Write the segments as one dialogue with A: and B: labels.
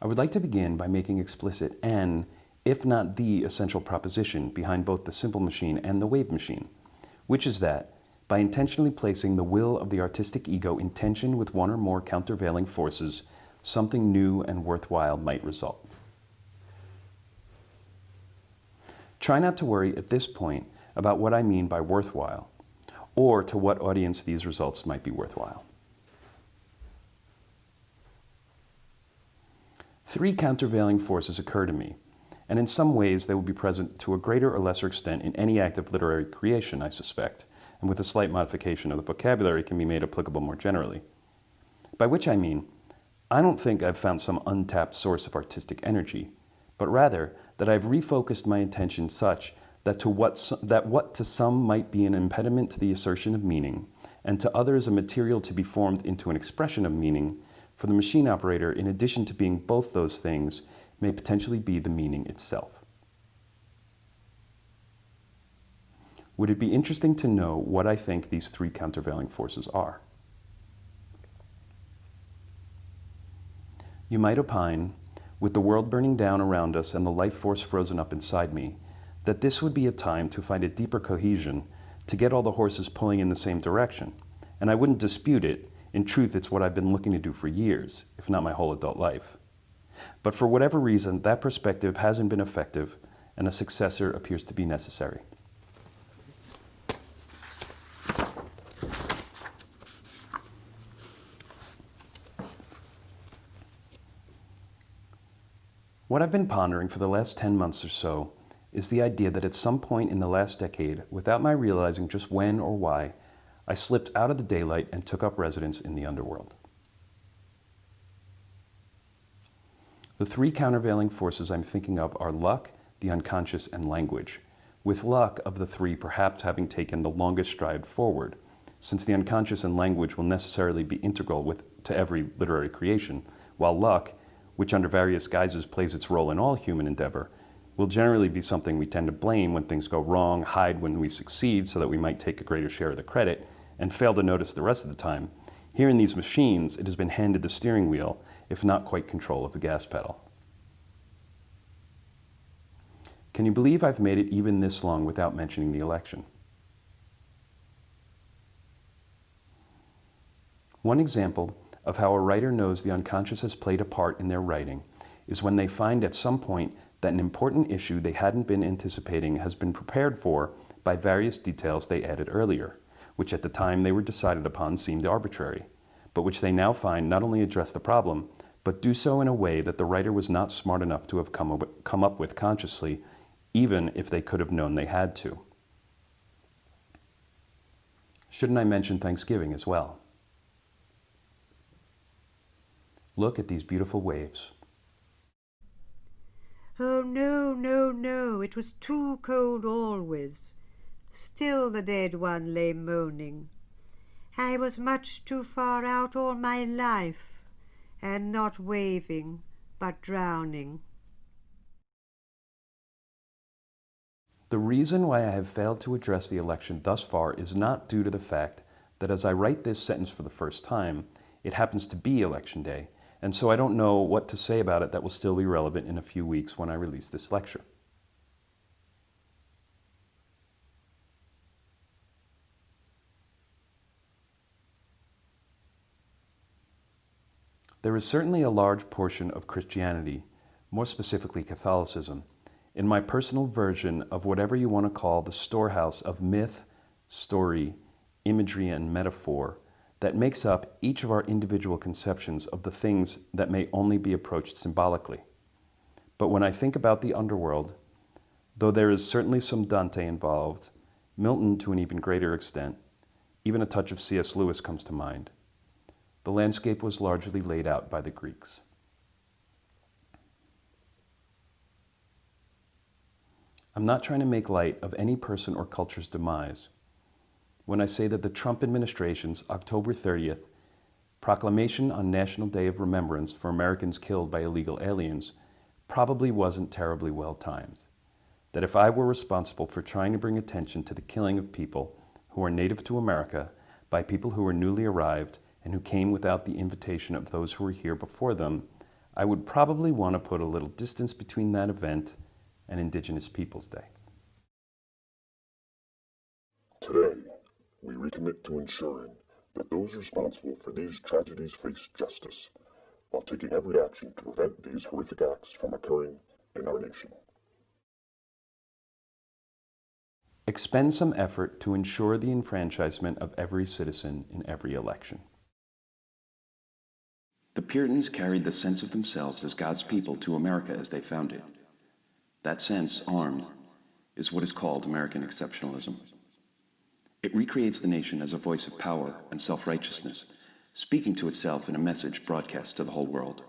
A: I would like to begin by making explicit an, if not the essential proposition behind both the simple machine and the wave machine, which is that, by intentionally placing the will of the artistic ego in tension with one or more countervailing forces, something new and worthwhile might result. Try not to worry at this point about what I mean by worthwhile, or to what audience these results might be worthwhile. 3 countervailing forces occur to me, and in some ways they will be present to a greater or lesser extent in any act of literary creation, I suspect, and with a slight modification of the vocabulary can be made applicable more generally. By which I mean, I don't think I've found some untapped source of artistic energy, but rather that I've refocused my attention such that what to some might be an impediment to the assertion of meaning, and to others a material to be formed into an expression of meaning, for the machine operator, in addition to being both those things, may potentially be the meaning itself. Would it be interesting to know what I think these 3 countervailing forces are? You might opine, with the world burning down around us and the life force frozen up inside me, that this would be a time to find a deeper cohesion, to get all the horses pulling in the same direction. And I wouldn't dispute it. In truth, it's what I've been looking to do for years, if not my whole adult life. But for whatever reason, that perspective hasn't been effective, and a successor appears to be necessary. What I've been pondering for the last 10 months or so is the idea that at some point in the last decade, without my realizing just when or why, I slipped out of the daylight and took up residence in the underworld. The 3 countervailing forces I'm thinking of are luck, the unconscious, and language, with luck of the 3 perhaps having taken the longest stride forward, since the unconscious and language will necessarily be integral to every literary creation, while luck, which under various guises plays its role in all human endeavor, will generally be something we tend to blame when things go wrong, hide when we succeed so that we might take a greater share of the credit, and fail to notice the rest of the time. Here in these machines, it has been handed the steering wheel, if not quite control of the gas pedal. Can you believe I've made it even this long without mentioning the election? One example of how a writer knows the unconscious has played a part in their writing is when they find at some point that an important issue they hadn't been anticipating has been prepared for by various details they added earlier, which at the time they were decided upon seemed arbitrary, but which they now find not only address the problem, but do so in a way that the writer was not smart enough to have come up with consciously, even if they could have known they had to. Shouldn't I mention Thanksgiving as well? Look at these beautiful waves.
B: Oh, no, no, no, it was too cold always. Still the dead one lay moaning. I was much too far out all my life, and not waving, but drowning.
A: The reason why I have failed to address the election thus far is not due to the fact that as I write this sentence for the first time, it happens to be Election Day, and so I don't know what to say about it that will still be relevant in a few weeks when I release this lecture. There is certainly a large portion of Christianity, more specifically Catholicism, in my personal version of whatever you want to call the storehouse of myth, story, imagery, and metaphor that makes up each of our individual conceptions of the things that may only be approached symbolically. But when I think about the underworld, though there is certainly some Dante involved, Milton to an even greater extent, even a touch of C.S. Lewis comes to mind, the landscape was largely laid out by the Greeks. I'm not trying to make light of any person or culture's demise when I say that the Trump administration's October 30th proclamation on National Day of Remembrance for Americans killed by illegal aliens probably wasn't terribly well timed. That if I were responsible for trying to bring attention to the killing of people who are native to America by people who were newly arrived and who came without the invitation of those who were here before them, I would probably want to put a little distance between that event and Indigenous Peoples Day.
C: Today, we recommit to ensuring that those responsible for these tragedies face justice, while taking every action to prevent these horrific acts from occurring in our nation.
A: Expend some effort to ensure the enfranchisement of every citizen in every election.
D: The Puritans carried the sense of themselves as God's people to America as they found it. That sense, armed, is what is called American exceptionalism. It recreates the nation as a voice of power and self-righteousness, speaking to itself in a message broadcast to the whole world.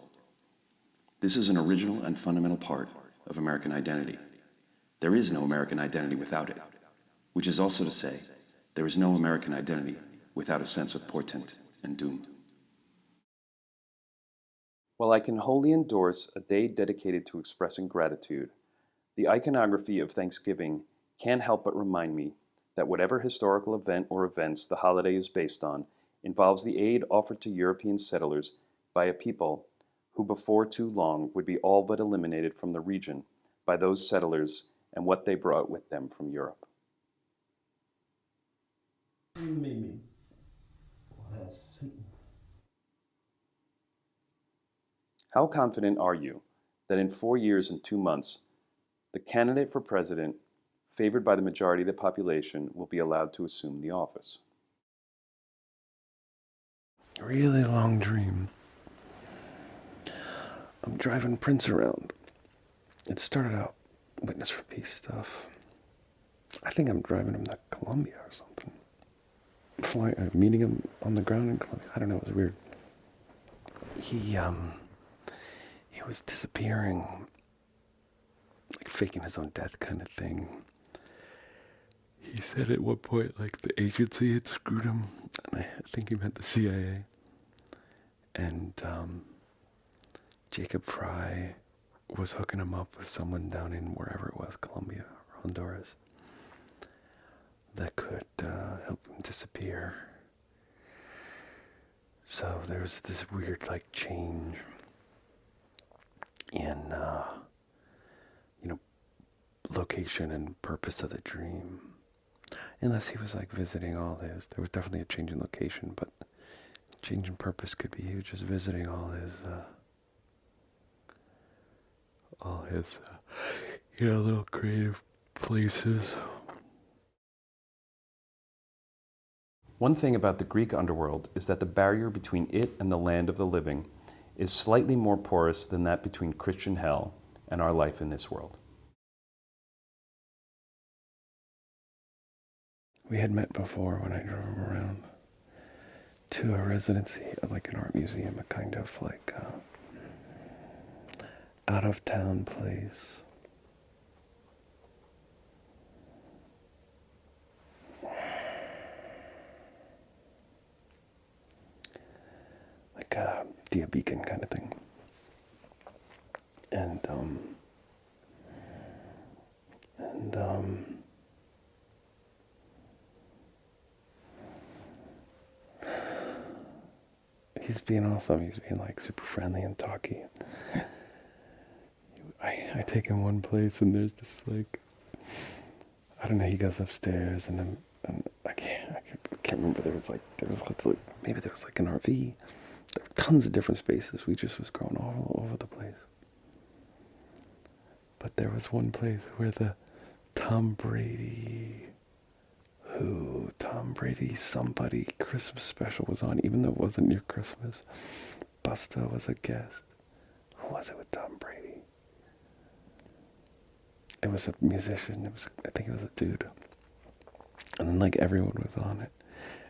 D: This is an original and fundamental part of American identity. There is no American identity without it, which is also to say, there is no American identity without a sense of portent and doom.
A: While I can wholly endorse a day dedicated to expressing gratitude, the iconography of Thanksgiving can't help but remind me that whatever historical event or events the holiday is based on involves the aid offered to European settlers by a people who before too long would be all but eliminated from the region by those settlers and what they brought with them from Europe. How confident are you that in 4 years and 2 months, the candidate for president, favored by the majority of the population, will be allowed to assume the office?
E: Really long dream. I'm driving Prince around. It started out Witness for Peace stuff. I think I'm driving him to Colombia or something. Meeting him on the ground in Colombia. I don't know, it was weird. He was disappearing, like faking his own death kind of thing. He said at one point, like, the agency had screwed him, and I think he meant the CIA. And Jacob Fry was hooking him up with someone down in wherever it was, Colombia or Honduras, that could help him disappear. So there was this weird, like, change in, location and purpose of the dream. Unless he was, like, visiting all his, there was definitely a change in location, but change in purpose could be he was just visiting all his little creative places.
A: One thing about the Greek underworld is that the barrier between it and the land of the living is slightly more porous than that between Christian hell and our life in this world.
E: We had met before when I drove him around to a residency, like an art museum, a kind of like out-of-town place. Like a Dia Beacon kind of thing. And he's being awesome. He's being like super friendly and talky. I take him one place and there's this like, I don't know, he goes upstairs and I can't remember, maybe there was like an RV. There were tons of different spaces. We just was going all over the place. But there was one place where the Tom Brady somebody Christmas special was on, even though it wasn't near Christmas. Busta was a guest. Who was it with Tom Brady? It was a musician. I think it was a dude. And then like everyone was on it.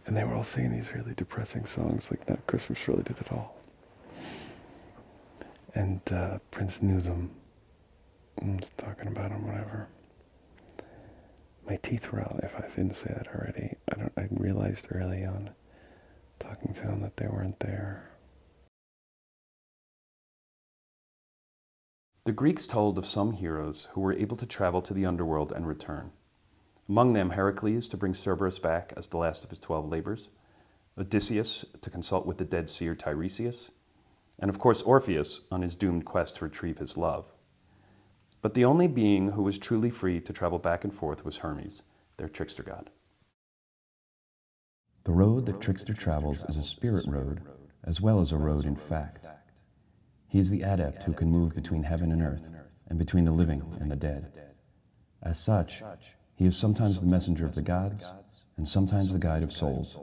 E: And they were all singing these really depressing songs, like not Christmas related at all. And Prince knew them. Was talking about him, whatever. My teeth were out, if I didn't say that already. I realized early on, talking to him, that they weren't there.
A: The Greeks told of some heroes who were able to travel to the underworld and return. Among them, Heracles to bring Cerberus back as the last of his 12 labors, Odysseus to consult with the dead seer Tiresias, and of course Orpheus on his doomed quest to retrieve his love. But the only being who was truly free to travel back and forth was Hermes, their trickster god.
F: The road that trickster travels is a spirit road, as well as a road in fact. He is the adept who can move between heaven and earth, and between the living and the dead. As such, he is sometimes the messenger of the gods, and sometimes the guide of souls,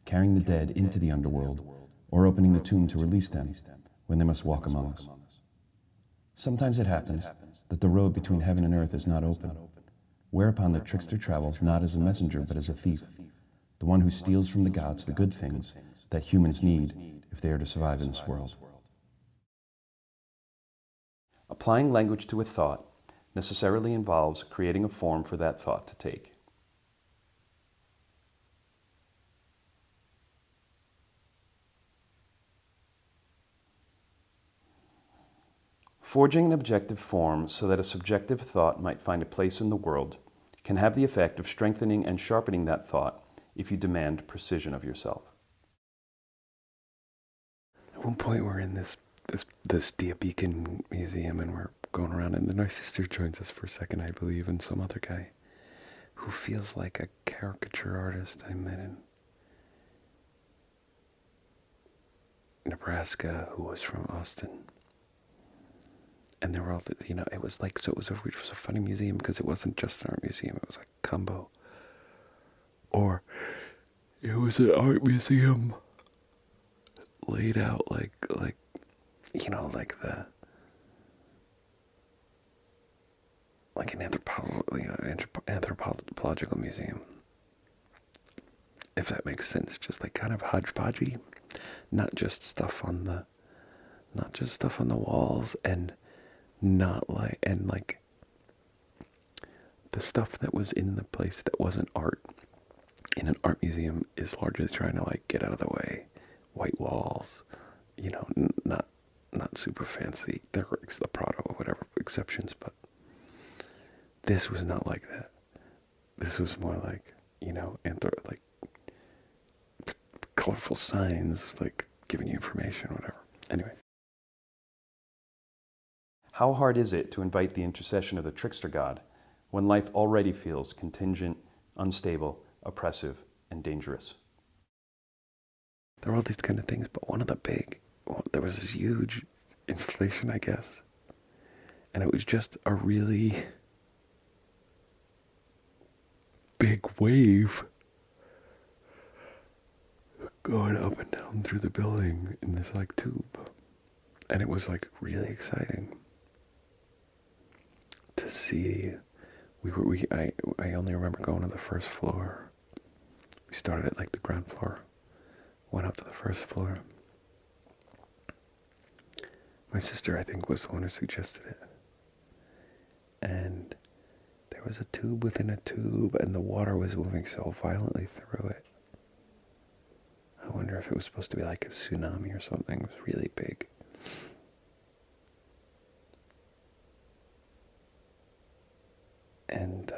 F: carrying the dead into the underworld, or opening the tomb to release them when they must walk among us. Sometimes it happens that the road between heaven and earth is not open, whereupon the trickster travels not as a messenger but as a thief, the one who steals from the gods the good things that humans need if they are to survive in this world.
A: Applying language to a thought necessarily involves creating a form for that thought to take. Forging an objective form so that a subjective thought might find a place in the world can have the effect of strengthening and sharpening that thought if you demand precision of yourself.
E: At one point we're in this Diabeacon museum and we're going around, and then my sister joins us for a second, I believe, and some other guy who feels like a caricature artist I met in Nebraska who was from Austin. And they were all, it was like, so it was a funny museum because it wasn't just an art museum, it was like a combo. Or it was an art museum laid out like an anthropological museum, if that makes sense. Just like kind of hodgepodgey, not just stuff on the walls, and the stuff that was in the place that wasn't art in an art museum is largely trying to get out of the way. White walls, not super fancy. There were the Prado or whatever exceptions, but this was not like that. This was more like, colorful signs, giving you information, whatever. Anyway.
A: How hard is it to invite the intercession of the trickster god when life already feels contingent, unstable, oppressive, and dangerous?
E: There were all these kind of things, but there was this huge installation, I guess, and it was just a really big wave going up and down through the building in this tube, and it was really exciting to see. I only remember going to the first floor. We started at the ground floor, went up to the first floor. My sister, I think, was the one who suggested it. And there was a tube within a tube, and the water was moving so violently through it. I wonder if it was supposed to be like a tsunami or something. It was really big. And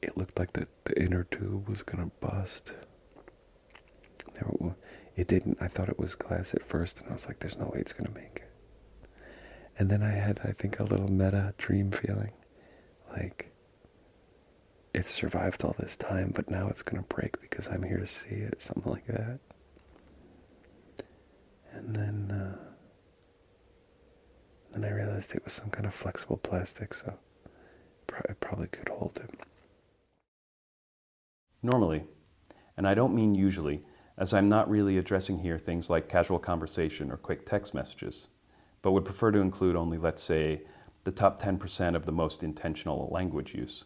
E: it looked like the inner tube was going to bust. It didn't. I thought it was glass at first, and I was like, there's no way it's going to make it. And then I had, I think, a little meta dream feeling. It's survived all this time, but now it's going to break because I'm here to see it. Something like that. And then I realized it was some kind of flexible plastic, so it probably could hold it.
A: Normally, and I don't mean usually, as I'm not really addressing here things like casual conversation or quick text messages, but would prefer to include only, let's say, the top 10% of the most intentional language use.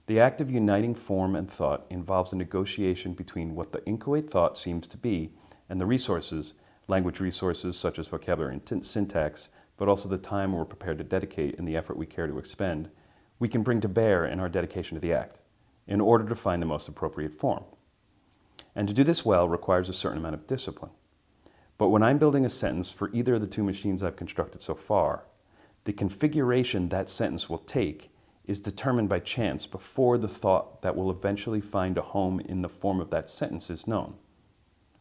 A: The act of uniting form and thought involves a negotiation between what the inchoate thought seems to be and the resources, language resources such as vocabulary and syntax, but also the time we're prepared to dedicate and the effort we care to expend, we can bring to bear in our dedication to the act, in order to find the most appropriate form. And to do this well requires a certain amount of discipline. But when I'm building a sentence for either of the two machines I've constructed so far, the configuration that sentence will take is determined by chance before the thought that will eventually find a home in the form of that sentence is known.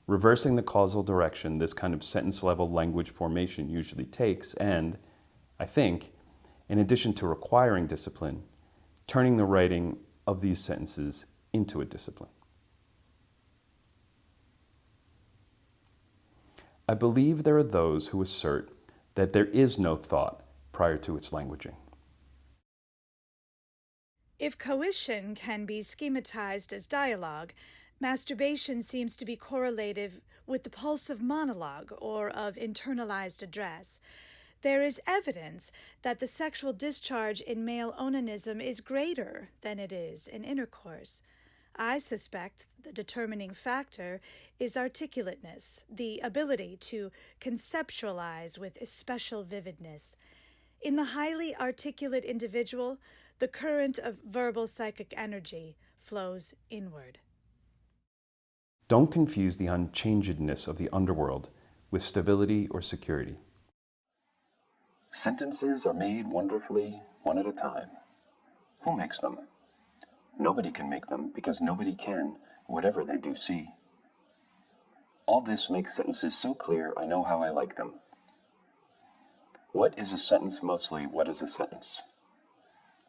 A: reversing the causal direction this kind of sentence-level language formation usually takes, and, I think, in addition to requiring discipline, turning the writing of these sentences into a discipline. I believe there are those who assert that there is no thought prior to its languaging.
G: If coition can be schematized as dialogue, masturbation seems to be correlative with the pulse of monologue or of internalized address. There is evidence that the sexual discharge in male onanism is greater than it is in intercourse. I suspect the determining factor is articulateness, the ability to conceptualize with especial vividness. In the highly articulate individual, the current of verbal psychic energy flows inward.
A: Don't confuse the unchangedness of the underworld with stability or security.
D: Sentences are made wonderfully, one at a time. Who makes them? Nobody can make them because nobody can, whatever they do see. All this makes sentences so clear I know how I like them. What is a sentence? Mostly, what is a sentence?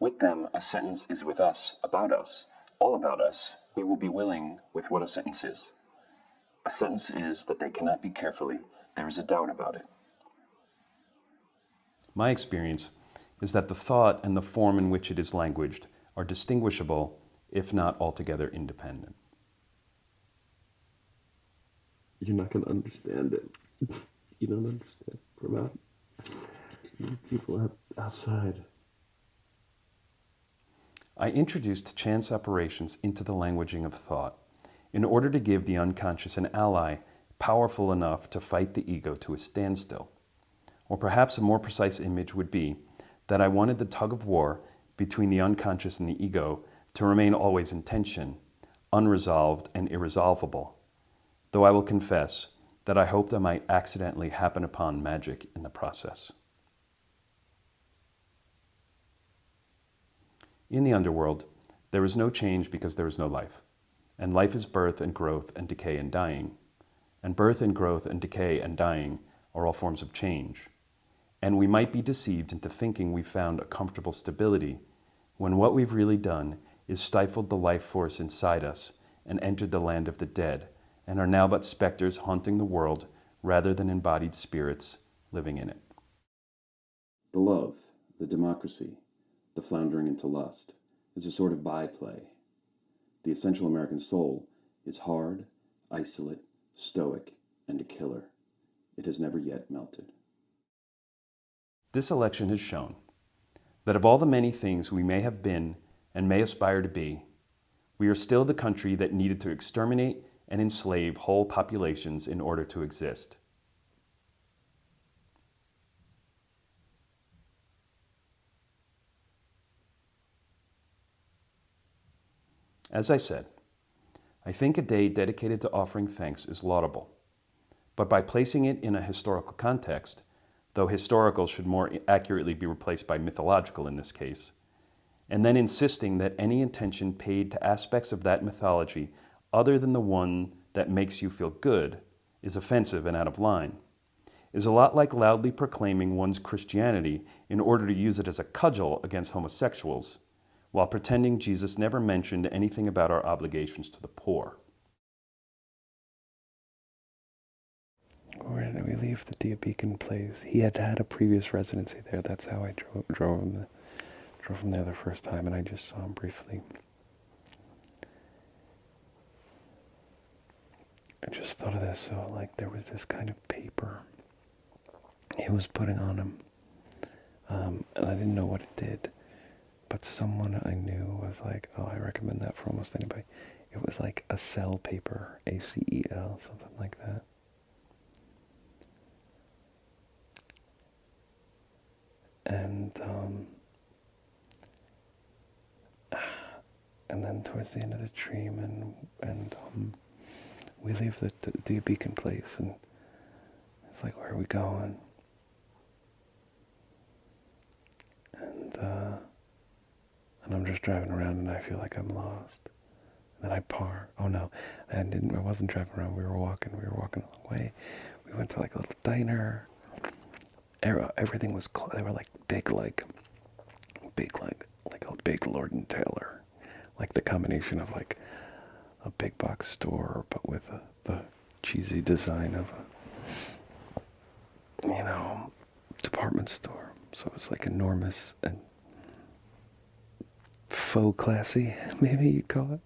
D: With them, a sentence is with us, about us, all about us. We will be willing with what a sentence is. A sentence is that they cannot be carefully. There is a doubt about it.
A: My experience is that the thought and the form in which it is languaged are distinguishable, if not altogether independent.
E: You're not going to understand it. You don't understand. From people outside.
A: I introduced chance operations into the languaging of thought in order to give the unconscious an ally powerful enough to fight the ego to a standstill. Or perhaps a more precise image would be that I wanted the tug of war between the unconscious and the ego to remain always in tension, unresolved and irresolvable, though I will confess that I hoped I might accidentally happen upon magic in the process. In the underworld, there is no change because there is no life, and life is birth and growth and decay and dying, and birth and growth and decay and dying are all forms of change, and we might be deceived into thinking we've found a comfortable stability when what we've really done is stifled the life force inside us and entered the land of the dead, and are now but specters haunting the world rather than embodied spirits living in it.
D: The love, the democracy, the floundering into lust, is a sort of byplay. The essential American soul is hard, isolate, stoic, and a killer. It has never yet melted.
A: This election has shown that of all the many things we may have been and may aspire to be, we are still the country that needed to exterminate and enslave whole populations in order to exist. As I said, I think a day dedicated to offering thanks is laudable, but by placing it in a historical context, though historical should more accurately be replaced by mythological in this case, and then insisting that any attention paid to aspects of that mythology other than the one that makes you feel good is offensive and out of line, is a lot like loudly proclaiming one's Christianity in order to use it as a cudgel against homosexuals, while pretending Jesus never mentioned anything about our obligations to the poor.
E: Where did we leave the Beacon place? He had had a previous residency there. That's how I drove him there the first time, and I just saw him briefly. I just thought of this. So, like, there was this kind of paper he was putting on him, and I didn't know what it did. But someone I knew was like, oh, I recommend that for almost anybody. It was like a cell paper, ACEL, something like that. And then towards the end of the dream, and we leave the Beacon place, and it's like, where are we going? And I'm just driving around, and I feel like I'm lost. Then I park. Oh no, I wasn't driving around. We were walking a long way. We went to like a little diner. Everything was they were like big like a big Lord and Taylor, like the combination of like a big box store, but with the cheesy design of a, department store. So it was like enormous and faux classy, maybe you'd call it.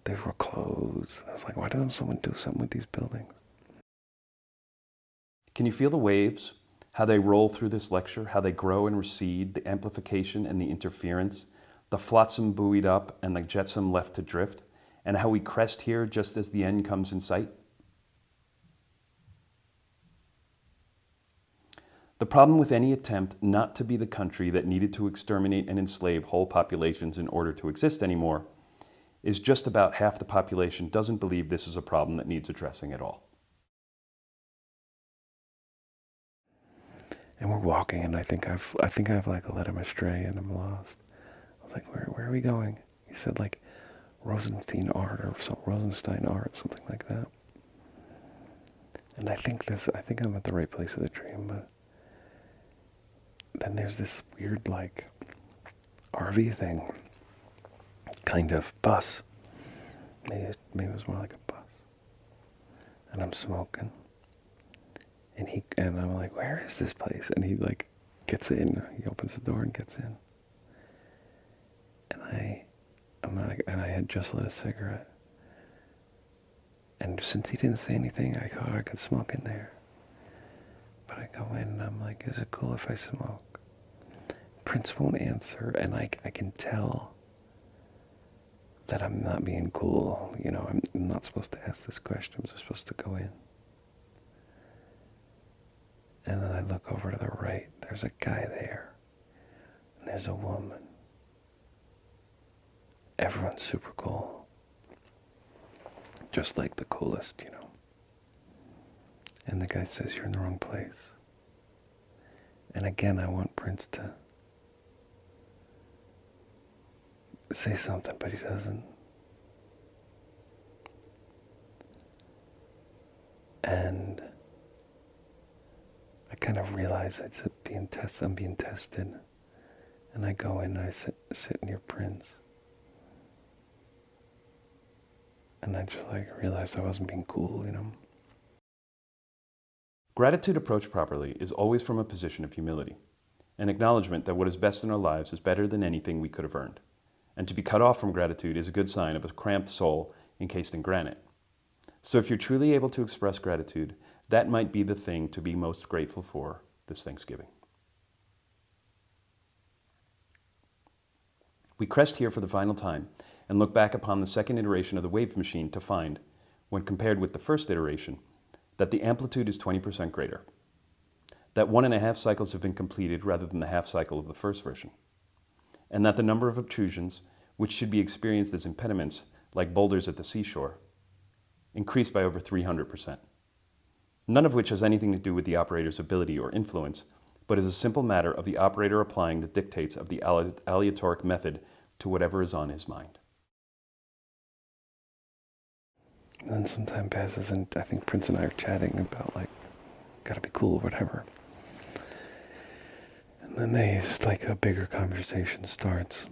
E: They were closed. I was like, why doesn't someone do something with these buildings?
A: Can you feel the waves? How they roll through this lecture, how they grow and recede, the amplification and the interference, the flotsam buoyed up and the jetsam left to drift, and how we crest here just as the end comes in sight? The problem with any attempt not to be the country that needed to exterminate and enslave whole populations in order to exist anymore is just about half the population doesn't believe this is a problem that needs addressing at all.
E: And we're walking, and I think I've like led him astray, and I'm lost. I was like, where are we going? He said like Rosenstein art or Rosenstein art, something like that. And I think I'm at the right place of the dream, but then there's this weird like RV thing, kind of bus. Maybe it was more like a bus. And I'm smoking. And I'm like, where is this place? And he like gets in. He opens the door and gets in. And I had just lit a cigarette. And since he didn't say anything, I thought I could smoke in there. But I go in and I'm like, is it cool if I smoke? Prince won't answer, and I can tell that I'm not being cool. I'm not supposed to ask this question. I'm supposed to go in. And then I look over to the right. There's a guy there. And there's a woman. Everyone's super cool. Just like the coolest, And the guy says, you're in the wrong place. And again, I want Prince to say something, but he doesn't. And I kind of realize I'm being tested. And I go in and I sit near Prince. And I just like realized I wasn't being cool,
A: Gratitude approached properly is always from a position of humility, an acknowledgement that what is best in our lives is better than anything we could have earned. And to be cut off from gratitude is a good sign of a cramped soul encased in granite. So if you're truly able to express gratitude, that might be the thing to be most grateful for this Thanksgiving. We crest here for the final time and look back upon the second iteration of the wave machine to find, when compared with the first iteration, that the amplitude is 20% greater, that 1.5 cycles have been completed rather than the half cycle of the first version, and that the number of obtrusions, which should be experienced as impediments, like boulders at the seashore, increased by over 300%. None of which has anything to do with the operator's ability or influence, but is a simple matter of the operator applying the dictates of the aleatoric method to whatever is on his mind.
E: And then some time passes, and I think Prince and I are chatting about, like, gotta be cool, whatever. And then a bigger conversation starts.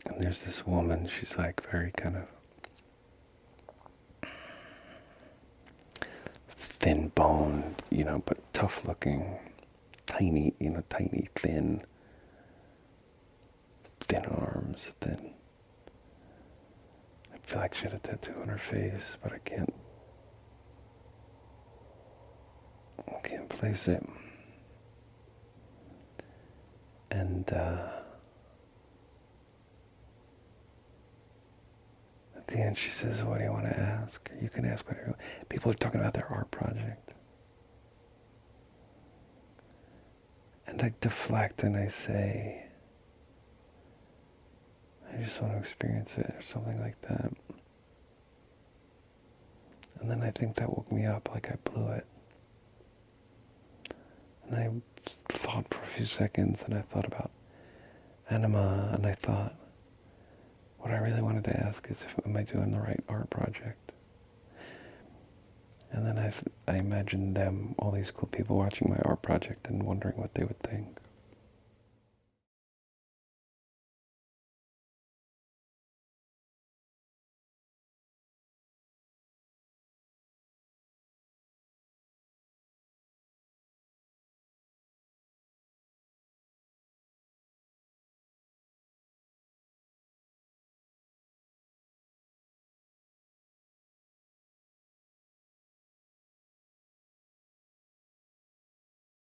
E: And there's this woman, she's like very kind of thin boned, but tough looking, tiny, thin arms, thin. I feel like she had a tattoo on her face, but I can't place it. And at the end she says, what do you want to ask? You can ask whatever you want. People are talking about their art project. And I deflect and I say, I just want to experience it, or something like that. And then I think that woke me up, like I blew it. And I thought for a few seconds, and I thought about anima, and I thought, really wanted to ask is, am I doing the right art project? And then I imagined them, all these cool people watching my art project and wondering what they would think.